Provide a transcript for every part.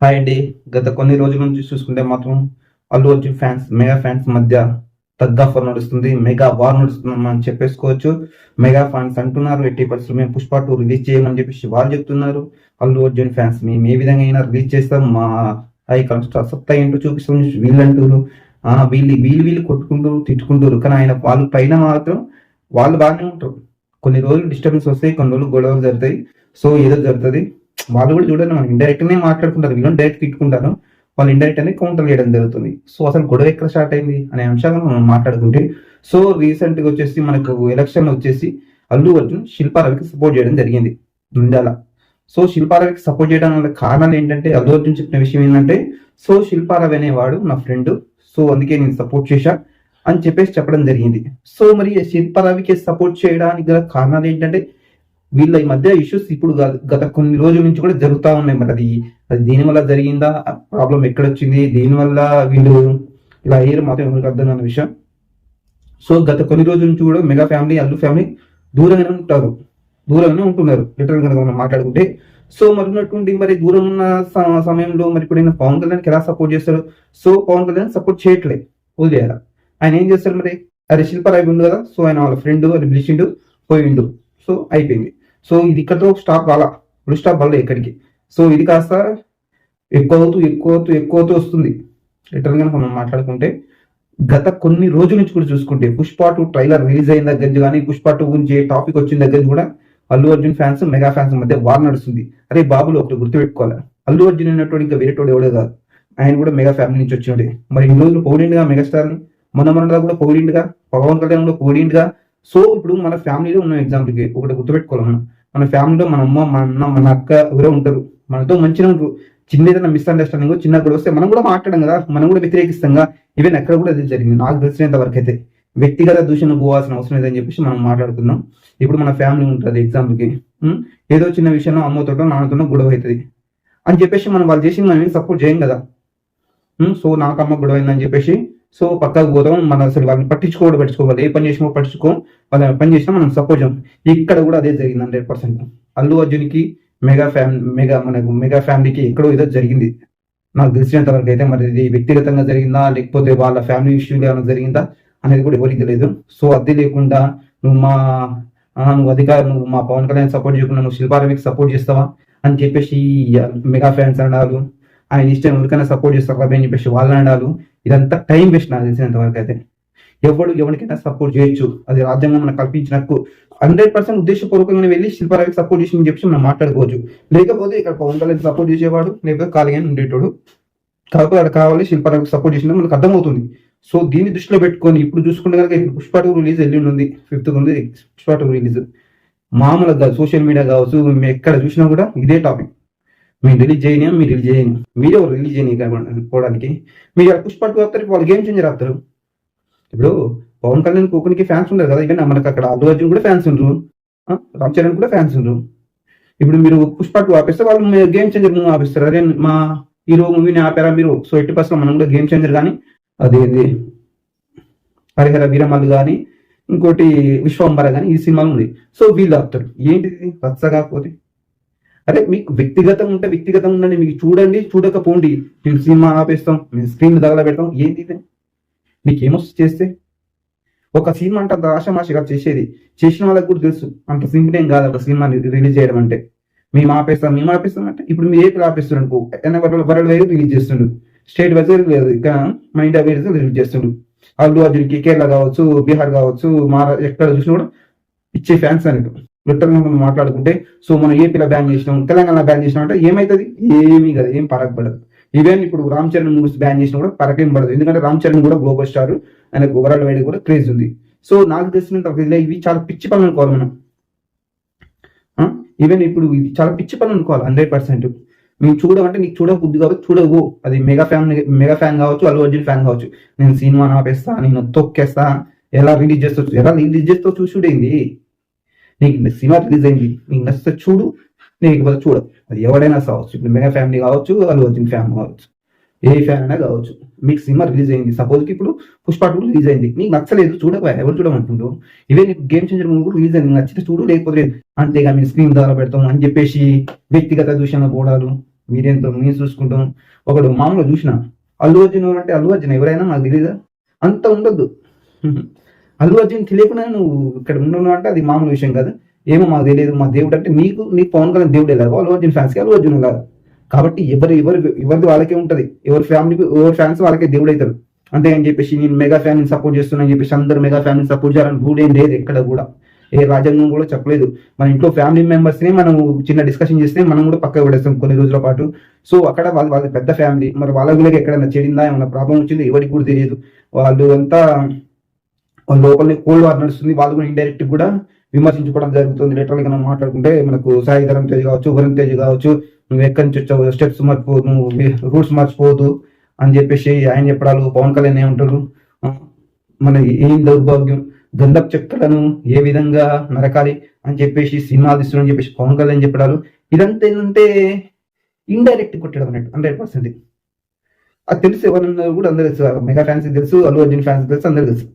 Hi అండి. గత కొన్ని రోజుల నుంచి చూసుకుంటే మాత్రం Allu Arjun fans, mega fans మధ్య టగ్ ఆఫ్ వార్ నడుస్తుంది. మెగా వార్ నడుస్తుంది మనం చెప్పేసుకోవచ్చు. మెగా ఫ్యాన్స్ అంటున్నారు ఎట్టి పరిస్థితుల్లో మేము పుష్ప 2 రిలీజ్ చేయమని చెప్పేసి వాళ్ళు చెప్తున్నారు. అల్లు అర్జున్ ఫ్యాన్స్ మేము ఏ విధంగా అయినా రిలీజ్ చేస్తాం, మా ఐకాన్ స్టార్ సత్తా ఏంటో చూపిస్తాం వీళ్ళు అంటారు. వీళ్ళు కొట్టుకుంటూ తిట్టుకుంటారు. కానీ ఆయన వాళ్ళు పైన మాత్రం వాళ్ళు బాగానే ఉంటారు. కొన్ని రోజులు డిస్టర్బెన్స్ వస్తాయి, కొన్ని రోజులు గొడవలు జరుగుతాయి. సో ఏదో జరుగుతుంది. వాళ్ళు కూడా చూడండి, మనం ఇండైరెక్ట్ నే మాట్లాడుకుంటారు, వీళ్ళు డైరెక్ట్ తిట్టుకుంటారు, వాళ్ళు ఇండైరెక్ట్ అనేది కౌంటర్ చేయడం జరుగుతుంది. సో అసలు గొడవ ఎక్కడ స్టార్ట్ అయింది అనే అంశాలను మనం మాట్లాడుకుంటే, సో రీసెంట్ గా వచ్చేసి మనకు ఎలక్షన్ వచ్చేసి అల్లు అర్జున్ శిల్పారవికి సపోర్ట్ చేయడం జరిగింది దుండాల. సో శిల్పారవికి సపోర్ట్ చేయడం వల్ల కారణాలు ఏంటంటే, అల్లు అర్జున్ చెప్పిన విషయం ఏంటంటే, సో శిల్పారవి అనేవాడు నా ఫ్రెండ్, సో అందుకే నేను సపోర్ట్ చేశా అని చెప్పేసి చెప్పడం జరిగింది. సో మరి శిల్పారవికి సపోర్ట్ చేయడానికి గల కారణాలు ఏంటంటే, వీళ్ళ ఈ మధ్య ఇష్యూస్ ఇప్పుడు గత కొన్ని రోజుల నుంచి కూడా జరుగుతూ ఉన్నాయి. మరి అది దేని వల్ల జరిగిందా, ప్రాబ్లం ఎక్కడొచ్చింది, దేనివల్ల వీళ్ళు ఇలా అయ్యారు మాత్రం ఎవరికి అర్థం కాని విషయం. సో గత కొన్ని రోజుల నుంచి కూడా మెగా ఫ్యామిలీ, అల్లు ఫ్యామిలీ దూరంగానే ఉంటున్నారు లిటరల్ గా మనం మాట్లాడుకుంటే. సో మరి దూరం ఉన్న సమయంలో మరి ఇప్పుడు పవన్ కళ్యాణ్కి ఎలా సపోర్ట్ చేస్తారు? సో పవన్ కళ్యాణ్ సపోర్ట్ చేయట్లేదు, వదిలేయాల. ఆయన ఏం చేస్తారు మరి? అరే శిల్పారాయి ఉంది కదా, సో ఆయన వాళ్ళ ఫ్రెండ్ అని పిలిచిండు, పోయిండు, సో అయిపోయింది. సో ఇది ఇక్కడతో స్టాప్ కాలా, ఫుల్ స్టాప్ వల్ల ఎక్కడికి. సో ఇది కాస్త ఎక్కువవుతూ వస్తుంది. లిటరల్ గా మనం మాట్లాడుకుంటే గత కొన్ని రోజుల నుంచి కూడా చూసుకుంటే, పుష్ప 2 ట్రైలర్ రిలీజ్ అయిన దగ్గర నుంచి కానీ, పుష్ప 2 గురించి టాపిక్ వచ్చిన దగ్గర నుంచి కూడా Allu Arjun fans, mega fans మధ్య వార్ నడుస్తుంది. అరే బాబులు ఒకటి గుర్తుపెట్టుకోవాలి, అల్లు అర్జున్ అన్నట్టు ఇంకా వేరేటోడు ఎవడో కాదు, ఆయన కూడా మెగా ఫ్యామిలీ నుంచి వచ్చినట్టే. మరి ఇన్ని రోజులు పొగిడిండుగా మెగాస్టార్ ని, మన కూడా పొగిడిండుగా, పవన్ కళ్యాణ్ కూడా పొగిడిండుగా. సో ఇప్పుడు మన ఫ్యామిలీలో ఉన్న ఎగ్జాంపుల్కి ఒకటి గుర్తుపెట్టుకోవాలి, మన ఫ్యామిలీలో మన అమ్మ, మన అన్న, మన అక్క ఎవరో ఉంటారు, మనతో మంచిగా ఉంటారు. చిన్న ఏదైనా మిస్అండర్స్టాండింగ్ చిన్న కూడా వస్తే మనం కూడా మాట్లాడడం కదా, మనం కూడా వ్యతిరేకిస్తాం. ఈవెన్ ఎక్కడ కూడా అది జరిగింది నాకు తెలిసినంత వరకు అయితే. వ్యక్తిగత దూషణ పోవాల్సిన అవసరం లేదని చెప్పేసి మనం మాట్లాడుకుందాం. ఇప్పుడు మన ఫ్యామిలీ ఉంటుంది ఎగ్జాంపుల్కి, ఏదో చిన్న విషయంలో అమ్మతోటో నాన్నతోనో గొడవ అవుతుంది అని చెప్పేసి మనం వాళ్ళు చేసి మనం సపోర్ట్ చేయం కదా. సో నాకు అమ్మ గొడవ అయిందని చెప్పేసి సో పక్కకు పోదాం, మనం అసలు వాళ్ళని పట్టించుకోవాలి, ఏ పని చేసినా పట్టించుకో, వాళ్ళ పని చేసినా మనం సపోర్ట్ చేయం. ఇక్కడ కూడా అదే జరిగింది 100%. అల్లు అర్జున్కి మెగా ఫ్యామిలీకి ఎక్కడో ఏదో జరిగింది నాకు తెలిసినంత వరకు అయితే. మరి ఇది వ్యక్తిగతంగా జరిగిందా, లేకపోతే వాళ్ళ ఫ్యామిలీ ఇష్యూలు ఏమైనా జరిగిందా అనేది కూడా ఎవరికి తెలియదు. సో అది లేకుండా నువ్వు నువ్వు మా పవన్ కళ్యాణ్ సపోర్ట్ చేయకుండా నువ్వు శిల్పారవికి సపోర్ట్ చేస్తావా అని చెప్పేసి మెగా ఫ్యాన్స్ అనాలు, ఆయన ఇష్టం ఎవరికైనా సపోర్ట్ చేస్తారు అని చెప్పేసి వాళ్ళు అనాలు. ఇదంతా టైం వేస్ట్ నాకు తెలిసినంత వరకు అయితే. ఎవరికైనా సపోర్ట్ చేయొచ్చు, అది రాజ్యాంగం మనకు కల్పించిన హక్కు. 100% ఉద్దేశపూర్వకంగా వెళ్ళి శిల్పారవికి సపోర్ట్ చేసి చెప్పి మనం మాట్లాడుకోవచ్చు. లేకపోతే ఇక్కడ పవన్ కళ్యాణ్ సపోర్ట్ చేసేవాడు, లేకపోతే ఖాళీగానే ఉండేటోడు. కాకపోతే అక్కడ కావాలి శిల్పారవికి సపోర్ట్ చేసిన మనకు అర్థమవుతుంది. సో దీన్ని దృష్టిలో పెట్టుకొని ఇప్పుడు చూసుకుంటే కనుక ఇప్పుడు పుష్ప 2 రిలీజ్ ఉంది, 5th ఉంది పుష్ప 2 రిలీజ్. మామూలుగా సోషల్ మీడియా కావచ్చు, మేము ఎక్కడ చూసినా కూడా ఇదే టాపిక్. మీరు రిలీజ్ చేయని, మీరే రిలీజ్ చేయని పోవడానికి మీరు పుష్ప 2 ఆపుతారు, వాళ్ళు గేమ్ చేంజర్ ఆపుతారు. ఇప్పుడు పవన్ కళ్యాణ్ కోకునికి ఫ్యాన్స్ ఉండరు కదా, ఇక మనకు అక్కడ అల్లు అర్జున్ కూడా ఫ్యాన్స్ ఉండరు, రామ్ చరణ్ కూడా ఫ్యాన్స్ ఉండరు. ఇప్పుడు మీరు పుష్ప 2 ఆపేస్తే వాళ్ళు గేమ్ చేంజర్ మూవీ ఆపిస్తారు. అదే మా హీరో మూవీని ఆపారా మీరు, సో 80% మనం కూడా గేమ్ చేంజర్ కానీ, అదేంది హరిహర వీరమల్లు కానీ, ఇంకోటి విశ్వంబర కానీ, ఈ సినిమాలు ఉంది. సో వీళ్ళు ఆపుతారు. ఏంటిది రచ్చ కాకపోతే? అరే మీకు వ్యక్తిగతం ఉంటే వ్యక్తిగతం ఉండండి, మీకు చూడండి, చూడకపోండి. మేము సినిమా ఆపేస్తాం, మేము స్క్రీన్ తగలబెడతాం, ఏంటి ఇది? మీకేమొస్తుంది చేస్తే? ఒక సినిమా అంటే అంత ఆషామాషిగా చేసిన వాళ్ళకి కూడా తెలుసు అంత సింపుల్ ఏం కాదు ఒక సినిమా రిలీజ్ చేయడం అంటే. మేము ఆపేస్తాం అంటే ఇప్పుడు మీరు ఏపీలో ఆపేస్తారు అనుకో, వరల్డ్ వైజ్ రిలీజ్ చేస్తుండ్రు, స్టేట్ వైజ్ లేదు, మన ఇండియా వైజ్ రిలీజ్ చేస్తుండ్రు. అల్లు అర్జున్కి కేరళ కావచ్చు, బీహార్ కావచ్చు, మహారాష్ట్ర ఎక్కడ చూసినా కూడా ఇచ్చే ఫ్యాన్స్ అనేది లిటరల్గా మనం మాట్లాడుకుంటే. సో మనం ఏపీలో బ్యాన్ చేసినాం, తెలంగాణ బ్యాన్ చేసినాం అంటే ఏమవుతుంది? ఏమీ కదా, ఏం పడదు. ఈవెన్ ఇప్పుడు రామ్ చరణ్ మూవీస్ బ్యాన్ చేసినా కూడా పరకేం పడదు, ఎందుకంటే రామ్ చరణ్ కూడా గ్లోబల్ స్టార్, ఆయనకు వరల్డ్ వైడ్ కూడా క్రేజ్ ఉంది. సో నాకు తెలిసినంత ఇవి చాలా పిచ్చి పనులు అనుకోవాలి మనం. ఈవెన్ ఇప్పుడు ఇది చాలా పిచ్చి పనులు అనుకోవాలి 100%. మేము చూడమంటే నీకు చూడబుద్ధి కాబట్టి చూడవు. అది మెగా ఫ్యాన్ కావచ్చు, అల్లు అర్జున్ ఫ్యాన్ కావచ్చు. నేను సినిమా ఆపేస్తా, నేను తొక్కేస్తా, ఎలా రిలీజ్ చేస్తావు చూడేంది. నీకు సినిమా రిలీజ్ అయింది, నీకు నచ్చితే చూడు, నీకు చూడ. అది ఎవడైనా కావచ్చు, ఇప్పుడు మెగా ఫ్యామిలీ కావచ్చు, అల్లు అర్జున్ ఫ్యాన్ కావచ్చు, ఏ ఫ్యాన్ అయినా కావచ్చు. మీకు సినిమా రిలీజ్ అయింది, సపోజ్కి ఇప్పుడు పుష్ప 2 రిలీజ్ అయింది, నీకు నచ్చలేదు చూడకపోయా, ఎవరు చూడమంటుండ్రు? ఇవే నీకు గేమ్ చేంజర్ మూవీ కూడా రిలీజ్ అయింది, నచ్చితే చూడు, లేకపోతే అంతేగా మేము స్క్రీన్ ద్వారా పెడతాం అని చెప్పేసి వ్యక్తిగత దూషణ పోవడాలు, మీరేంతో మీరు చూసుకుంటాం. ఒకడు మామూలుగా చూసిన అల్లు అర్జున్ అంటే అల్లు అర్జున్ ఎవరైనా నాకు తెలియదా, అంత ఉండొద్దు. అల్లు అర్జున్ తెలియకుండా నువ్వు ఇక్కడ ఉండను అంటే అది మామూలు విషయం కాదు. ఏమో మాకు తెలియదు, మా దేవుడు అంటే నీకు పవన్ కళ్యాణ్ దేవుడు ఎలాగో అల్లు అర్జున్ ఫ్యాన్స్కి అల్లు అర్జున్ ఎలాగో. కాబట్టి ఎవరిది వాళ్ళకే ఉంటది, ఎవరి ఫ్యామిలీకి ఎవరి ఫ్యాన్స్ వాళ్ళకే దేవుడు అవుతారు. అంతే అని చెప్పేసి నేను మెగా ఫ్యామిలీని సపోర్ట్ చేస్తున్నాను చెప్పేసి అందరూ మెగా ఫ్యామిలీని సపోర్ట్ చేయాలని రూల్ ఏం లేదు ఎక్కడ కూడా, ఏ రాజ్యాంగం కూడా చెప్పలేదు. మన ఇంట్లో ఫ్యామిలీ మెంబర్స్ ని మనం చిన్న డిస్కషన్ చేస్తే మనం కూడా పక్కకు పడేస్తాం కొన్ని రోజుల పాటు. సో అక్కడ వాళ్ళ పెద్ద ఫ్యామిలీ, మరి వాళ్ళ వీళ్ళకి ఎక్కడైనా చెడిందా, ఏమైనా ప్రాబ్లం వచ్చింది ఎవరికి కూడా తెలియదు. వాళ్ళు అంతా వాళ్ళ లోపలనే కోల్డ్ వార్ నడుస్తుంది, వాళ్ళు కూడా ఇండైరెక్ట్ కూడా విమర్శించుకోవడం జరుగుతుంది. లిటరల్గా మనం మాట్లాడుకుంటే మనకు సాయి ధరం తేజ్ కావచ్చు, వరుణ్ తేజ్ కావచ్చు, నువ్వు ఎక్కడి నుంచి వచ్చావు, స్టెప్స్ మర్చిపోదు, నువ్వు రూట్స్ మర్చిపోదు అని చెప్పేసి ఆయన చెప్పడాలు. పవన్ కళ్యాణ్ ఏమంటారు, మన ఏం దౌర్భాగ్యం, గంధపు చెక్కలను ఏ విధంగా నరకాలి అని చెప్పేసి సినిమా తీస్తున్నారని చెప్పేసి పవన్ కళ్యాణ్ చెప్పడాలు. ఇదంతా ఏంటంటే ఇండైరెక్ట్ కొట్టడం అన్నట్టు 100%. అది తెలుసు, ఎవరన్నా కూడా అందరూ తెలుసు, మెగా ఫ్యాన్స్ తెలుసు, అల్లు అర్జున్ ఫ్యాన్స్ తెలుసు, అందరూ తెలుసు.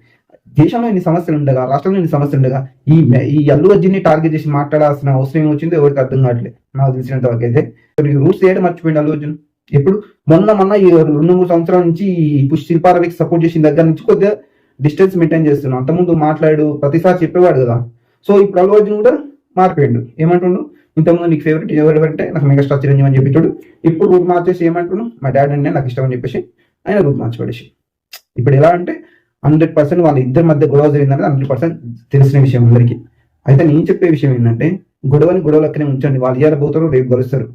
దేశంలో ఎన్ని సమస్యలు ఉండగా, రాష్ట్రంలో ఎన్ని సమస్యలు ఉండగా ఈ అల్లు అర్జున్ ని టార్గెట్ చేసి మాట్లాడాల్సిన అవసరం ఏమొచ్చిందో ఎవరికి అర్థం కావట్లేదు నాకు తెలిసినంత వరకు అయితే. రూట్స్ చేయడం మర్చిపోయింది అల్లు అర్జున్. ఎప్పుడు మొన్న ఈ 2-3 సంవత్సరాల నుంచి పుష్ శిల్పారవికి సపోర్ట్ చేసిన దగ్గర నుంచి కొద్దిగా డిస్టెన్స్ మెయింటైన్ చేస్తున్నాడు. అంతకుముందు మాట్లాడు ప్రతిసారి చెప్పేవాడు కదా. సో ఇప్పుడు అల్లు అర్జున్ కూడా మారిపోయాడు. ఏమంటుండు, ఇంతకుముందు నీకు ఫేవరెట్ ఎవరంటే నాకు మెగాస్టార్ చిరంజీవి అని చెప్పేటాడు. ఇప్పుడు రూట్ మార్చేసి ఏమంటున్నాడు, మా డాడీ అంటే నాకు ఇష్టం అని చెప్పేసి ఆయన రూట్ మార్చిపడేసి. ఇప్పుడు ఎలా అంటే 100% వాళ్ళ ఇద్దరి మధ్య గొడవ జరిగిందంటే 100% తెలిసిన విషయం అందరికీ. అయితే నేను చెప్పే విషయం ఏంటంటే, గొడవలక్కనే ఉంచండి. వాళ్ళు ఇయ్యాల పోతారు, రేపు గెలుస్తారు.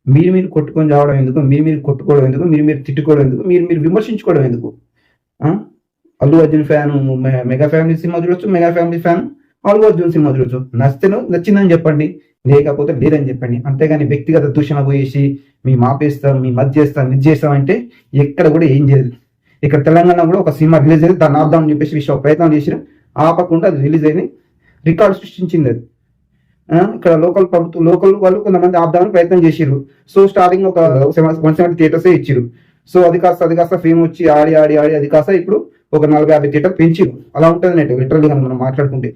మీరు కొట్టుకొని రావడం ఎందుకు, మీరు కొట్టుకోవడం ఎందుకు, మీరు తిట్టుకోవడం ఎందుకు, మీరు విమర్శించుకోవడం ఎందుకు? Allu Arjun fan mega family cinema చూడొచ్చు, mega family fan Allu Arjun cinema చూడొచ్చు. నచ్చిందని చెప్పండి, లేకపోతే లేదని చెప్పండి. అంతేగాని వ్యక్తిగత దూషణ పోయేసి మేము ఆపేస్తాం, మీ మధ్య చేస్తాం, ఇది చేస్తాం అంటే ఎక్కడ కూడా ఏం చేయదు. ఇక్కడ తెలంగాణ కూడా ఒక సినిమా రిలీజ్ అయింది, దాన్ని ఆపుదామని చెప్పేసి ప్రయత్నం చేసినా ఆపకుండా అది రిలీజ్ అయింది, రికార్డు సృష్టించింది అది. ఇక్కడ లోకల్ వాళ్ళు కొంతమంది ఆపుదామని ప్రయత్నం చేసిర్రు. సో స్టార్టింగ్ ఒక 170 థియేటర్సే ఇచ్చిరు. సో అది కాస్త ఫేమ్ వచ్చి ఆడి అది కాస్త ఇప్పుడు ఒక 40-50 థియేటర్ పెంచిరు. అలా ఉంటుంది నెట్ లిటరల్గా మనం మాట్లాడుకుంటే.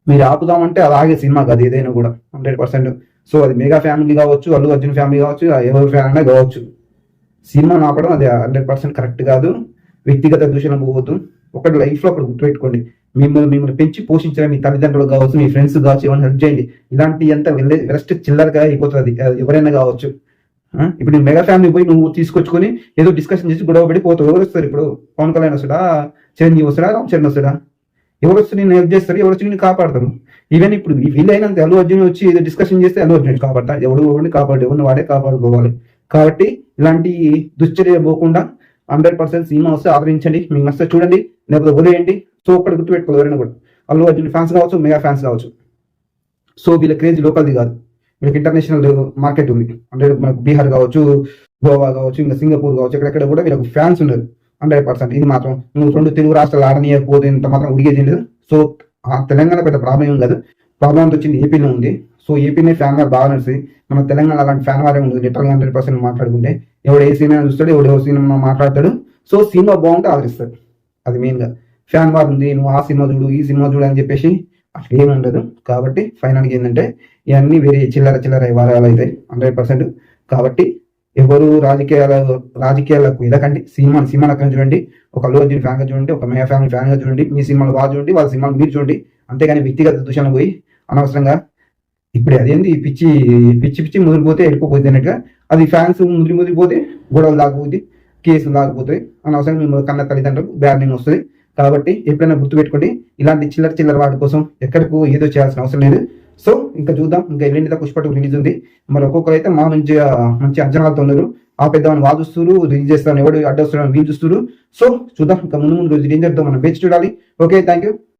మీరు ఆపుదామంటే అది ఆగే సినిమా కాదు ఏదైనా కూడా 100%. సో అది మెగా ఫ్యామిలీ కావచ్చు, అల్లు అర్జున్ ఫ్యామిలీ కావచ్చు, ఎవరి ఫ్యాన్ అయినా కావచ్చు, సినిమాను ఆపడం అది 100% కరెక్ట్ కాదు. వ్యక్తిగత దూషణ పోవద్దు. ఒకటి లైఫ్లో ఒకటి గుర్తుపెట్టుకోండి, మిమ్మల్ని పెంచి పోషించిన మీ తల్లిదండ్రులు కావచ్చు, మీ ఫ్రెండ్స్ కావచ్చు, ఏమైనా హెల్ప్ చేయండి. ఇలాంటి అంతా వెస్ట్ చిల్లరగా అయిపోతుంది, ఎవరైనా కావచ్చు. ఇప్పుడు నేను మెగా ఫ్యామిలీ పోయి నువ్వు తీసుకొచ్చుకొని ఏదో డిస్కషన్ చేసి గొడవ పడి పోతావు. ఎవరు వస్తారు ఇప్పుడు? పవన్ కళ్యాణ్ వస్తాడా, చిరంజీవి వస్తాడా, రామ్ చరణ్ వస్తాడా? ఎవరు వస్తే నేను హెల్ప్ చేస్తారు, ఎవరు వచ్చి నేను కాపాడతాను. ఈవెన్ ఇప్పుడు వీళ్ళైనంత అల్లు అర్జున్ వచ్చి ఏదో డిస్కషన్ చేస్తే అల్లు అర్జున్ కాపాడతాడు, ఎవరిని కాపాడు, ఎవరిని వాడే కాపాడుకోవాలి. కాబట్టి ఇలాంటి దుశ్చర్య పోకుండా 100% సినిమా వస్తే ఆదరించండి, మీకు వస్తే చూడండి, లేకపోతే వదిలేయండి. సో ఒక్కటి గుర్తుపెట్టుకోవాలి ఎవరైనా కూడా, అల్లు అర్జున్ ఫ్యాన్స్ కావచ్చు, మెగా ఫ్యాన్స్ కావచ్చు. సో వీళ్ళ క్రేజ్ లోకల్ది కాదు, వీళ్ళకి ఇంటర్నేషనల్ మార్కెట్ ఉంది. అంటే మనకు బీహార్ కావచ్చు, గోవా కావచ్చు, ఇంకా సింగపూర్ కావచ్చు, ఎక్కడెక్కడ కూడా వీళ్ళకి ఫ్యాన్స్ ఉన్నారు 100%. ఇది మాత్రం నువ్వు 2 తెలుగు రాష్ట్రాలు ఆడనీయకపోతే ఇంత మాత్రం ఉడిగేది లేదు. సో తెలంగాణ పెద్ద ప్రాబ్లం ఏం కాదు, ప్రాబ్లం అంతా వచ్చింది ఏపీలో ఉంది. సో ఏపీనే ఫ్యాన్ వార్ బాగా నడుస్తుంది. మన తెలంగాణ అలాంటి ఫ్యాన్ వారే ఉంటుంది. లిటరల్గా 100% మాట్లాడుకుంటే ఎవడు ఏ సినిమా చూస్తాడు, ఎవడు సినిమా మాట్లాడతాడు. సో సినిమా బాగుంటే ఆదరిస్తాడు, అది మెయిన్గా. ఫ్యాన్ వార్ ఉంది, నువ్వు ఆ సినిమా చూడు, ఈ సినిమా చూడు అని చెప్పేసి అట్లా ఏమి ఉండదు. కాబట్టి ఫైనల్గా ఏంటంటే ఇవన్నీ వేరే చిల్లర వ్యవహారాలు అవుతాయి 100%. కాబట్టి ఎవరు రాజకీయాలకు ఎదకండి, సినిమాలు అక్కడ చూడండి. ఒక అల్లు అర్జున్ ఫ్యాన్గా చూడండి, ఒక మెగా ఫ్యామిలీ ఫ్యాన్గా చూడండి, మీ సినిమాలు బాగా చూడండి, వాళ్ళ సినిమాలు మీరు చూడండి. అంతేగాని వ్యక్తిగత దూషణ పోయి అనవసరంగా ఇప్పుడు అదేంటి పిచ్చి ముదిరిపోతే వెళ్ళిపోతుంది అన్నట్టుగా, అది ఫ్యాన్స్ ముదిరిపోతే గొడవలు దాకపోతే కేసులు దాకపోతాయి, అనవసరంగా మీ కన్న తల్లిదండ్రులకు బ్యాడ్ నేమ్ వస్తుంది. కాబట్టి ఎప్పుడైనా గుర్తుపెట్టుకోండి, ఇలాంటి చిల్లర వాటి కోసం ఎక్కడికో ఏదో చేయాల్సిన అవసరం లేదు. సో ఇంకా చూద్దాం, ఇంకా ఎల్లుండి పుష్ప 2 రిలీజ్ ఉంది. మరి ఒక్కొక్కరు అయితే మంచి అంచనాలతో ఉన్నారు. ఆ పెద్దవాళ్ళు వాళ్ళు చూస్తారు, రిలీజ్ చేస్తాను, ఎవడు అడ్డొస్తారని వీళ్ళు చూస్తారు. సో చూద్దాం, ఇంకా ముందు రోజు ఏం జరుగుతుందో మనం వేచి చూడాలి. Okay, thank you.